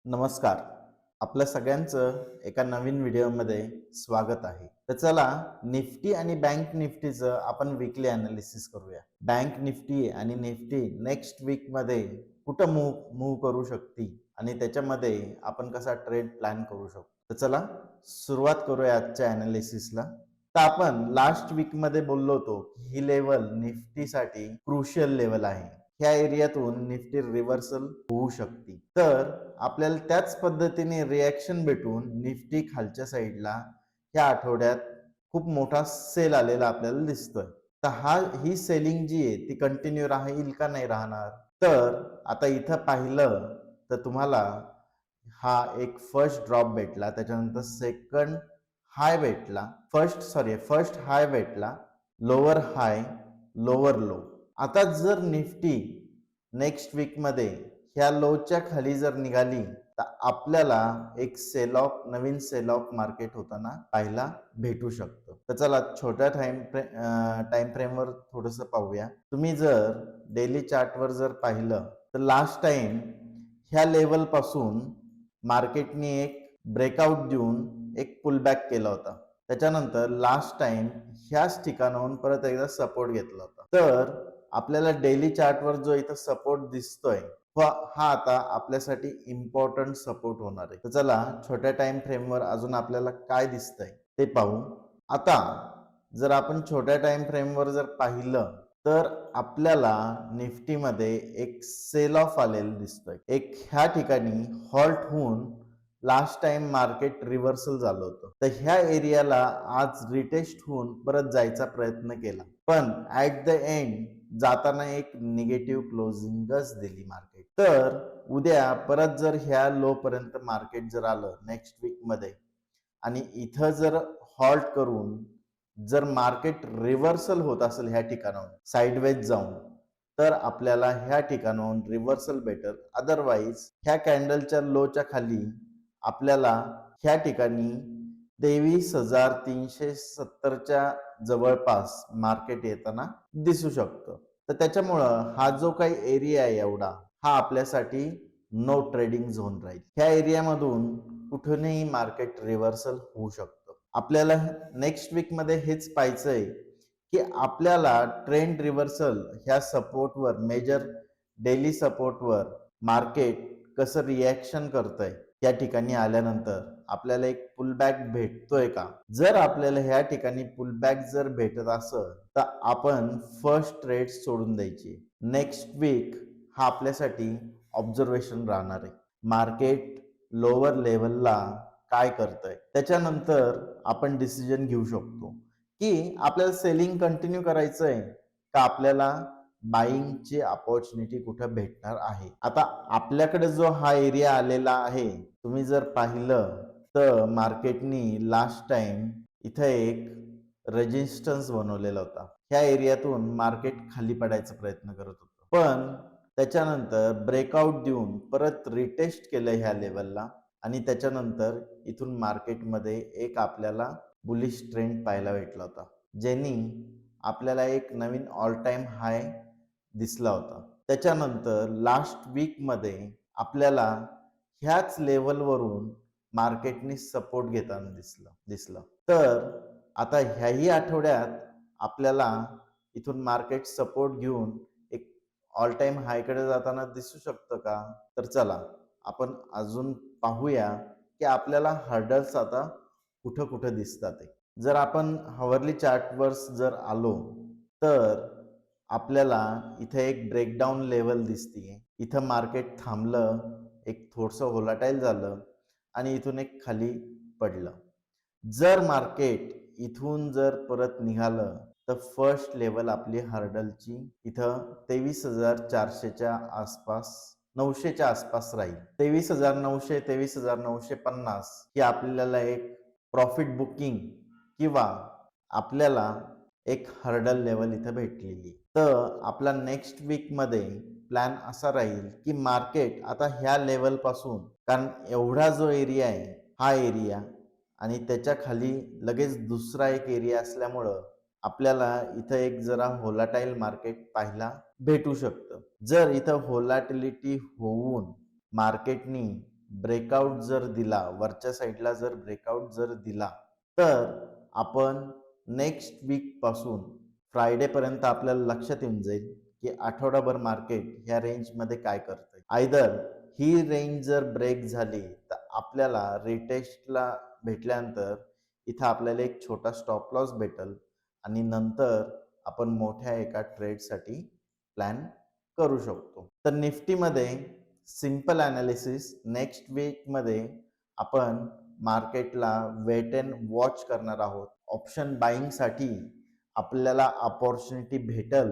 नमस्कार. आपल्या सगळ्यांचं एका नवीन व्हिडिओमध्ये स्वागत आहे. तर चला निफ्टी आणि बँक निफ्टीचं आपण वीकली ॲनालिसिस करूया. बँक निफ्टी आणि निफ्टी नेक्स्ट वीकमध्ये कुठं मूव्ह करू शकते आणि त्याच्यामध्ये आपण कसा ट्रेड प्लॅन करू शकतो. तर चला सुरुवात करूया आजच्या ॲनालिसिसला. तर आपण लास्ट वीकमध्ये बोललो होतो की ही लेवल निफ्टीसाठी क्रुशियल लेवल आहे. ह्या एरियातून निफ्टी रिव्हर्सल होऊ शकते. तर आपल्याला त्याच पद्धतीने रिॲक्शन भेटून निफ्टी खालच्या साईडला ह्या आठवड्यात खूप मोठा सेल आलेला आपल्याला दिसतोय. तर ही सेलिंग जी आहे ती कंटिन्यू राहील का नाही राहणार? तर आता इथं पाहिलं तर तुम्हाला हा एक फर्स्ट ड्रॉप भेटला, त्याच्यानंतर सेकंड हाय भेटला, फर्स्ट हाय भेटला, लोअर हाय, लोअर लो. आता जर निफ्टी नेक्स्ट वीकमध्ये ह्या लोच्या खाली जर निघाली तर आपल्याला एक नवीन सेल ऑफ मार्केट होताना पाहायला भेटू शकतं. तर चला छोट्या टाइम फ्रेमवर थोडंसं पाहूया. तुम्ही जर डेली चार्टवर जर पाहिलं तर लास्ट टाइम ह्या लेवल पासून मार्केटने एक ब्रेकआउट देऊन एक पुलबॅक केला होता. त्याच्यानंतर लास्ट टाइम ह्याच ठिकाणाहून परत एकदा सपोर्ट घेतला होता. तर आपल्याला डेली चार्टवर जो इथं सपोर्ट दिसतोय हा आता आपल्यासाठी इम्पॉर्टंट सपोर्ट होणार आहे. तर चला छोट्या टाइम फ्रेमवर अजून आपल्याला काय दिसतंय ते पाहू. आता जर आपण छोट्या टाइम फ्रेमवर जर पाहिलं तर आपल्याला निफ्टीमध्ये एक सेल ऑफ आलेलं दिसतोय. एक ह्या ठिकाणी हॉल्ट होऊन लास्ट टाइम मार्केट रिव्हर्सल झालं होतं. तर ह्या एरियाला आज रिटेस्ट होऊन परत जायचा प्रयत्न केला, पण ऍट द एंड जाताना एक निगेटिव्ह क्लोजिंगच दिली मार्केट. तर उद्या परत जर ह्या लो पर्यंत मार्केट जर आलं नेक्स्ट वीक मध्ये आणि इथं जर हॉल्ट करून जर मार्केट रिव्हर्सल होत असेल ह्या ठिकाणाहून साइडवेज जाऊन, तर आपल्याला ह्या ठिकाणाहून रिव्हर्सल भेटल. अदरवाईज ह्या कॅन्डलच्या लोच्या खाली आपल्याला ह्या ठिकाणी 23,370च्या जवळपास मार्केट येताना दिसू शकतं. तर त्याच्यामुळं हा जो काही एरिया आहे एवढा हा आपल्यासाठी नो ट्रेडिंग झोन राहील. ह्या एरियामधून कुठूनही मार्केट रिव्हर्सल होऊ शकतं. आपल्याला नेक्स्ट वीक मध्ये हेच पाहायचंय की आपल्याला ट्रेंड रिव्हर्सल ह्या सपोर्टवर मेजर डेली सपोर्टवर मार्केट कसं रिॲक्शन करतंय या ठिकाणी आल्यानंतर आपल्याला एक पुलबॅक भेटतोय का. जर आपल्याला ह्या ठिकाणी पुलबॅक जर भेटत असेल तर आपण फर्स्ट ट्रेड सोडून द्यायची. नेक्स्ट वीक हा आपल्यासाठी ऑब्झर्वेशन राहणार आहे. मार्केट लोअर लेवलला काय करतंय त्याच्यानंतर आपण डिसिजन घेऊ शकतो की आपल्याला सेलिंग कंटिन्यू करायचंय का आपल्याला बाईंगची अपॉर्च्युनिटी कुठं भेटणार आहे. आता आपल्याकडे जो हा एरिया आलेला आहे, तुम्ही जर पाहिलं तर मार्केटनी लास्ट टाइम इथं एक रेजिस्टन्स बनवलेला होता. ह्या एरियातून मार्केट खाली पडायचा प्रयत्न करत होतं, पण त्याच्यानंतर ब्रेकआउट देऊन परत रिटेस्ट केलं ह्या लेवलला आणि त्याच्यानंतर इथून मार्केटमध्ये एक आपल्याला बुलिश ट्रेंड पाहायला भेटला होता, ज्यांनी आपल्याला एक नवीन ऑल टाइम हाय दिसला होता. त्याच्यानंतर लास्ट वीक मध्ये आपल्याला ह्याच लेवलवरून मार्केटने सपोर्ट घेताना दिसलं. तर आता ह्याही आठवड्यात आपल्याला इथून मार्केट सपोर्ट घेऊन एक ऑल टाइम हायकडे जाताना दिसू शकतं का. तर चला आपण अजून पाहूया की आपल्याला हर्डल्स आता कुठं कुठं दिसतात ते. जर आपण हॉवरली चार्टवर जर आलो तर आपल्याला इथे एक ब्रेकडाऊन लेवल दिसते. इथं मार्केट थांबलं, एक थोडंसं व्होलाटाईल झालं आणि इथून एक खाली पडलं. जर मार्केट इथून जर परत निघालं तर फर्स्ट लेवल आपली हर्डलची इथं 23,400च्या आसपास 900च्या आसपास राहील. 23,900 23,950 ही आपल्याला एक प्रॉफिट बुकिंग किंवा आपल्याला एक हर्डल लेवल इथं भेटलेली. तर आपला नेक्स्ट वीक मध्ये प्लॅन असा राहील की मार्केट आता ह्या लेवल पासून, कारण एवढा जो एरिया आहे हा एरिया आणि त्याच्या खाली लगेच दुसरा एक एरिया असल्यामुळं आपल्याला इथं एक जरा व्होलाटाईल मार्केट पाहायला भेटू शकतं. जर इथं व्होलाटिलिटी होऊन मार्केटनी ब्रेकआउट जर दिला, वरच्या साईडला जर ब्रेकआउट जर दिला, तर आपण नेक्स्ट वीक पासून फ्रायडे पर्यंत आपल्याला लक्षात येऊन जाईल की आठवडाभर मार्केट ह्या रेंजमध्ये काय करतंय. आयदर ही रेंज जर ब्रेक झाली तर आपल्याला रिटेस्टला भेटल्यानंतर इथं आपल्याला एक छोटा स्टॉप लॉस भेटल आणि नंतर आपण मोठ्या एका ट्रेडसाठी प्लॅन करू शकतो. तर निफ्टीमध्ये सिंपल ॲनालिसिस नेक्स्ट वीकमध्ये आपण मार्केटला वेट अँड वॉच करणार आहोत. ऑप्शन बाईंगसाठी आपल्याला अपॉर्च्युनिटी भेटल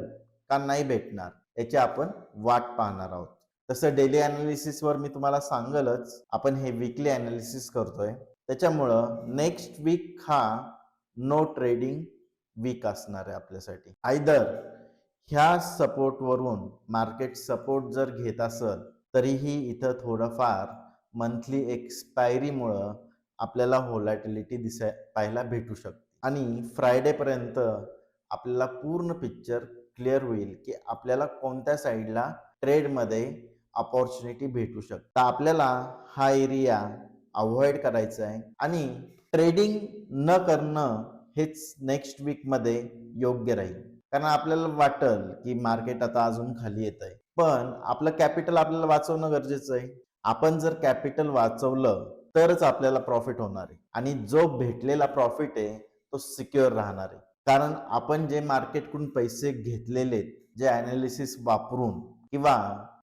का नाही भेटणार याची आपण वाट पाहणार आहोत. तसं डेली ॲनालिसिसवर मी तुम्हाला सांगलच, आपण हे वीकली ॲनालिसिस करतोय. त्याच्यामुळं नेक्स्ट वीक हा नो ट्रेडिंग वीक असणार आहे आपल्यासाठी. आयदर ह्या सपोर्टवरून मार्केट सपोर्ट जर घेत असेल तरीही इथं थोडंफार मंथली एक्सपायरीमुळं आपल्याला व्होलॅटिलिटी पाहायला भेटू शकते आणि फ्रायडेपर्यंत आपल्याला पूर्ण पिक्चर क्लिअर होईल की आपल्याला कोणत्या साईडला ट्रेडमध्ये अपॉर्च्युनिटी भेटू शकते. तर आपल्याला हा एरिया अवॉइड करायचा आहे आणि ट्रेडिंग न करणं हेच नेक्स्ट वीकमध्ये योग्य राहील. कारण आपल्याला वाटेल की मार्केट आता अजून खाली येत आहे, पण आपलं कॅपिटल आपल्याला वाचवणं गरजेचं आहे. आपण जर कॅपिटल वाचवलं तरच आपल्याला प्रॉफिट होणार आहे आणि जो भेटलेला प्रॉफिट आहे तो सिक्युअर राहणार आहे. कारण आपण जे मार्केटकडून पैसे घेतलेले, जे ॲनालिसिस वापरून किंवा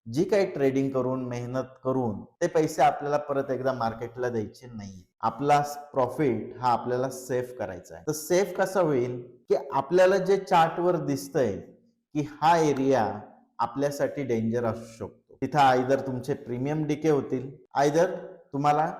जी काही ट्रेडिंग करून मेहनत करून ते पैसे आपल्याला परत एकदा मार्केटला द्यायचे नाही. आपला प्रॉफिट हा आपल्याला सेफ करायचा आहे. तर सेफ कसा होईल की आपल्याला जे चार्टवर दिसतंय की हा एरिया आपल्यासाठी डेंजर असू शकतो. तिथं आयदर तुमचे प्रीमियम डिके होतील, आयदर तुम्हाला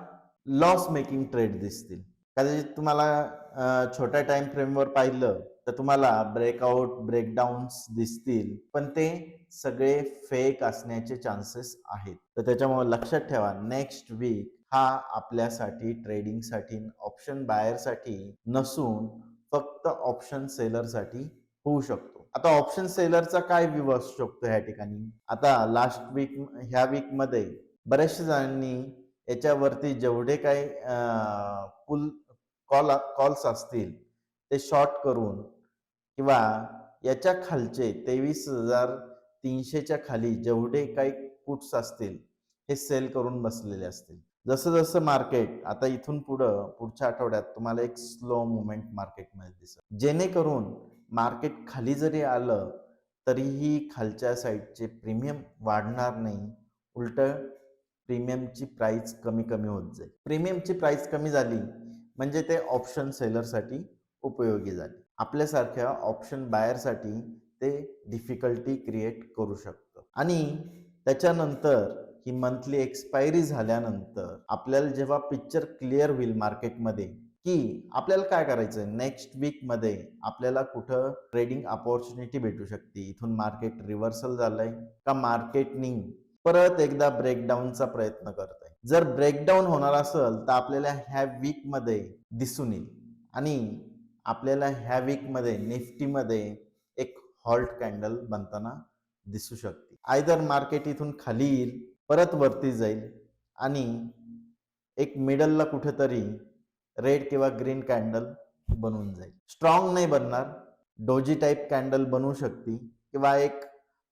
लॉस मेकिंग ट्रेड दिसतील. कदाचित तुम्हाला छोट्या टाइम फ्रेमवर पाहिलं तर तुम्हाला ब्रेकआउट ब्रेकडाऊन्स दिसतील, पण ते सगळे फेक असण्याचे चान्सेस आहेत. तर त्याच्यामुळे लक्षात ठेवा, नेक्स्ट वीक हा आपल्यासाठी ट्रेडिंगसाठी ऑप्शन बायरसाठी नसून फक्त ऑप्शन सेलरसाठी होऊ शकतो. आता ऑप्शन सेलरचा काय व्ह्यू असू शकतो ह्या ठिकाणी. आता लास्ट वीक ह्या वीकमध्ये बऱ्याचशा जणांनी याच्यावरती जेवढे काही कॉल्स असतील ते शॉर्ट करून किंवा याच्या खालचे 23,300च्या खाली जेवढे काही पुट्स असतील हे सेल करून बसलेले असतील. जसं जसं मार्केट आता इथून पुढच्या आठवड्यात तुम्हाला एक स्लो मुवमेंट मार्केटमध्ये दिसेल, जेणेकरून मार्केट खाली जरी आलं तरीही खालच्या साईडचे प्रीमियम वाढणार नाही, उलट प्रीमियमची प्राइस कमी कमी होत जाईल. प्रीमियमची प्राइस कमी झाली म्हणजे ते ऑप्शन सेलरसाठी उपयोगी झाले. आपल्यासारख्या ऑप्शन बायरसाठी ते डिफिकल्टी क्रिएट करू शकतं. आणि त्याच्यानंतर ही मंथली एक्सपायरी झाल्यानंतर आपल्याला जेव्हा पिक्चर क्लिअर होईल मार्केटमध्ये की आपल्याला काय करायचं, नेक्स्ट वीकमध्ये आपल्याला कुठं ट्रेडिंग अपॉर्च्युनिटी भेटू शकते. इथून मार्केट रिव्हर्सल झालंय का मार्केटनी परत एकदा ब्रेकडाऊनचा प्रयत्न करत आहे. जर ब्रेकडाऊन होणार असेल तर आपल्याला ह्या वीकमध्ये दिसून येईल आणि आपल्याला ह्या वीकमध्ये निफ्टीमध्ये एक हॉल्ट कॅन्डल बनताना दिसू शकते. आयदर मार्केट इथून खाली येईल, परत वरती जाईल आणि एक मिडलला कुठेतरी रेड किंवा ग्रीन कॅन्डल बनवून जाईल. स्ट्रॉंग नाही बनणार, डोजी टाईप कॅन्डल बनवू शकते किंवा एक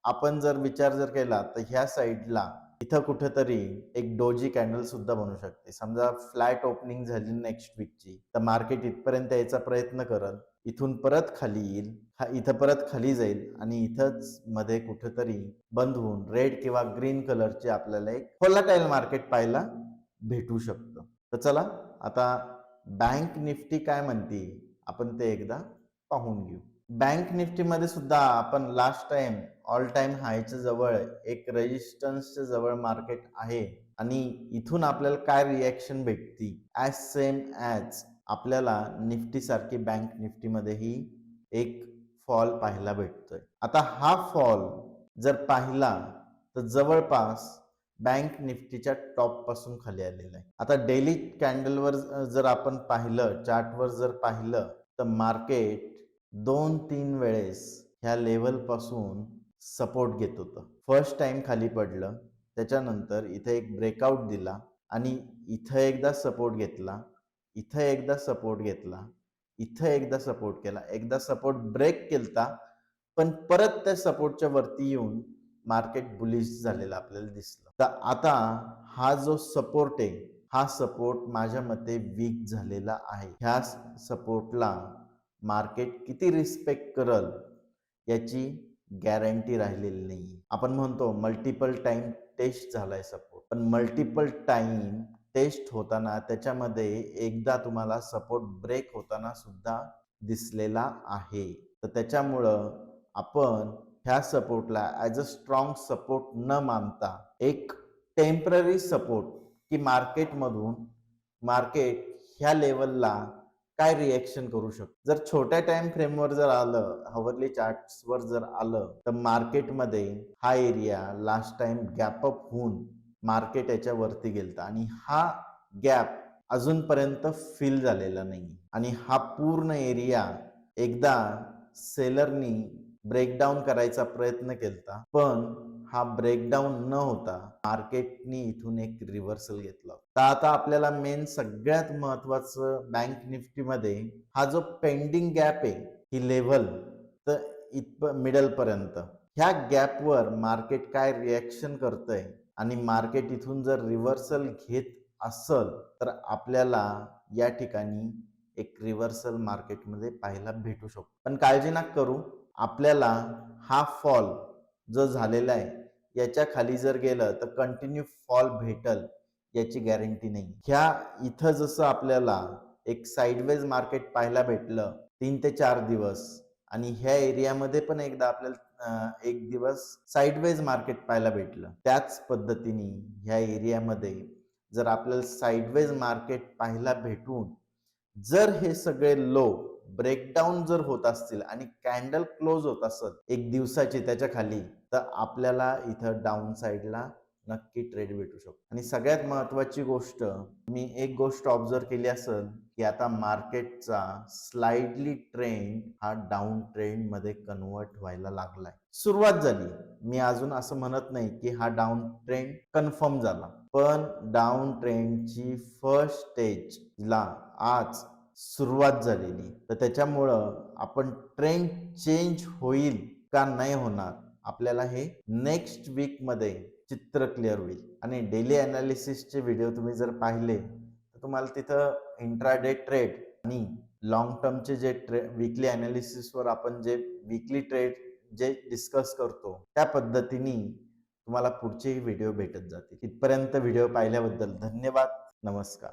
आपण जर विचार जर केला तर ह्या साईडला इथं कुठेतरी एक डोजी कॅन्डल सुद्धा बनू शकते. समजा फ्लॅट ओपनिंग झाली नेक्स्ट वीकची तर मार्केट इथपर्यंत यायचा प्रयत्न करल, इथून परत खाली येईल, इथं परत खाली जाईल आणि इथंच मध्ये कुठेतरी बंद होऊन रेड किंवा ग्रीन कलरचे आपल्याला एक व्होलॅटाईल मार्केट पाहायला भेटू शकतं. तर चला आता बँक निफ्टी काय म्हणते आपण ते एकदा पाहून घेऊ. बँक निफ्टीमध्ये सुद्धा आपण लास्ट टाइम ऑल टाइम हायच्या जवळ एक रेजिस्टन्सच्या जवळ मार्केट आहे आणि इथून आपल्याला काय रिॲक्शन भेटती ॲज सेम ॲज आपल्याला निफ्टी सारखी बँक निफ्टीमध्येही एक फॉल पाहायला भेटतोय. आता हा फॉल जर पाहिला तर जवळपास बँक निफ्टीच्या टॉप पासून खाली आलेला आहे. आता डेली कॅन्डलवर जर आपण पाहिलं, चार्टवर जर पाहिलं तर मार्केट 2-3 वेळेस ह्या लेवल पासून सपोर्ट घेत होतं. फर्स्ट टाइम खाली पडलं, त्याच्यानंतर इथे एक ब्रेकआउट दिला आणि इथं एकदा सपोर्ट घेतला, इथं एकदा सपोर्ट घेतला, इथं एकदा सपोर्ट केला, एकदा सपोर्ट ब्रेक केलता, पण परत त्या सपोर्टच्या वरती येऊन मार्केट बुलिश झालेलं आपल्याला दिसलं. तर आता हा जो सपोर्ट आहे, हा सपोर्ट माझ्या मते वीक झालेला आहे. ह्या सपोर्टला मार्केट किती रिस्पेक्ट करल याची गॅरंटी राहिलेली नाही. आपण म्हणतो मल्टिपल टाइम टेस्ट झालाय सपोर्ट, पण मल्टिपल टाइम टेस्ट होताना त्याच्यामध्ये एकदा तुम्हाला सपोर्ट ब्रेक होताना सुद्धा दिसलेला आहे. तर त्याच्यामुळं आपण ह्या सपोर्टला ॲज अ स्ट्रॉंग सपोर्ट न मानता एक टेम्पररी सपोर्ट, की मार्केट ह्या लेवलला काय रिएक्शन करू शकतो. जर छोट्या टाइम फ्रेमवर जर आलं, हॉवरली चार्ट्सवर जर आलं, तर मार्केटमध्ये हा area last time gap up होऊन मार्केट याच्या वरती गेलता आणि हा गॅप अजूनपर्यंत फिल झालेला नाही आणि हा पूर्ण एरिया एकदा सेलरनी ब्रेकडाऊन करायचा प्रयत्न केलता, पण हा ब्रेकडाऊन न होता मार्केटनी इथून एक रिव्हर्सल घेतला. तर आता आपल्याला मेन सगळ्यात महत्वाचं बँक निफ्टीमध्ये हा जो पेंडिंग गॅप आहे, ही लेव्हल तर इथं मिडल पर्यंत, ह्या गॅपवर मार्केट काय रिॲक्शन करतंय आणि मार्केट इथून जर रिव्हर्सल घेत असल तर आपल्याला या ठिकाणी एक रिव्हर्सल मार्केटमध्ये पाहायला भेटू शकतो. पण काळजी नका करू, आपल्याला हा फॉल जो झालेला आहे याच्या खाली जर गेलं तर कंटिन्यू फॉल भेटल याची गॅरंटी नाही. ह्या इथं जसं आपल्याला एक साइडवेज मार्केट पाहायला भेटलं 3 ते 4 दिवस आणि ह्या एरियामध्ये पण एकदा आपल्याला एक दिवस साइडवेज मार्केट पाहायला भेटलं, त्याच पद्धतीने ह्या एरियामध्ये जर आपल्याला साइडवेज मार्केट पाहायला भेटून जर हे सगळे लो ब्रेकडाऊन जर होत असतील आणि कॅन्डल क्लोज होत असेल एक दिवसाची त्याच्या खाली, तर आपल्याला इथं डाऊन साईडला नक्की ट्रेड भेटू शकतो. आणि सगळ्यात महत्वाची गोष्ट, मी एक गोष्ट ऑब्झर्व केली असेल की आता मार्केटचा स्लाइडली ट्रेंड हा डाऊन ट्रेंड मध्ये कन्वर्ट व्हायला लागलाय. सुरुवात झाली, मी अजून असं म्हणत नाही की हा डाऊन ट्रेंड कन्फर्म झाला, पण डाऊन ट्रेंडची फर्स्ट स्टेजला आज सुरुवात झालेली. तर त्याच्यामुळं आपण ट्रेंड चेंज होईल का नाही होणार, आपल्याला हे नेक्स्ट वीक मध्ये चित्र क्लिअर होईल. आणि डेली अनालिसिसचे व्हिडिओ तुम्ही जर पाहिले तर तुम्हाला तिथं इंट्राडे ट्रेड आणि लॉंग टर्मचे जे वीकली अनालिसिसवर आपण जे वीकली ट्रेड जे डिस्कस करतो त्या पद्धतीने तुम्हाला पुढचेही व्हिडिओ भेटत जातील. इथपर्यंत व्हिडिओ पाहिल्याबद्दल धन्यवाद. नमस्कार.